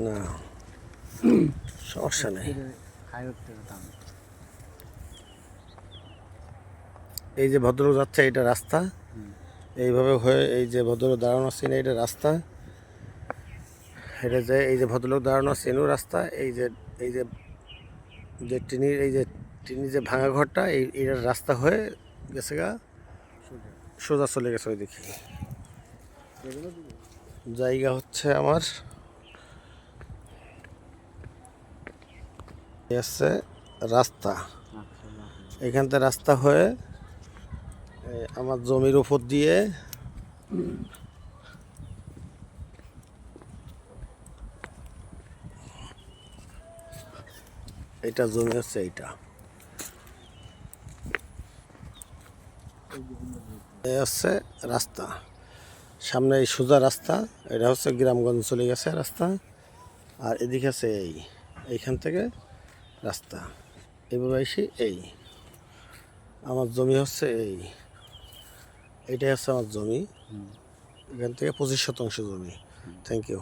না সমস্যা নেই। এই যে ভদ্রলোক যাচ্ছে এটা রাস্তা, এইভাবে হয়ে এই যে ভদ্রলোক দাঁড়ানো আছে এটা রাস্তা, এটা যে এই যে ভদ্রলোক দাঁড়ানো আছে এনও রাস্তা, এই যে যে টিনির এই যে টিনির যে ভাঙা ঘরটা এইটার রাস্তা হয়ে গেছে গা, সোজা চলে গেছে ওই দিকে। জায়গা হচ্ছে আমার আছে রাস্তা, এখান থেকে রাস্তা হয়ে আমার জমির উপর দিয়ে এটা জমি হচ্ছে এইটা, এই হচ্ছে রাস্তা, সামনে এই সোজা রাস্তা, এটা হচ্ছে গ্রামগঞ্জ চলে গেছে রাস্তা। আর এদিকে আছে এইখান থেকে রাস্তা এইভাবে এসে আমার জমি হচ্ছে এইটাই হচ্ছে আমার জমি, এখান থেকে 25 শতাংশ জমি। Thank you.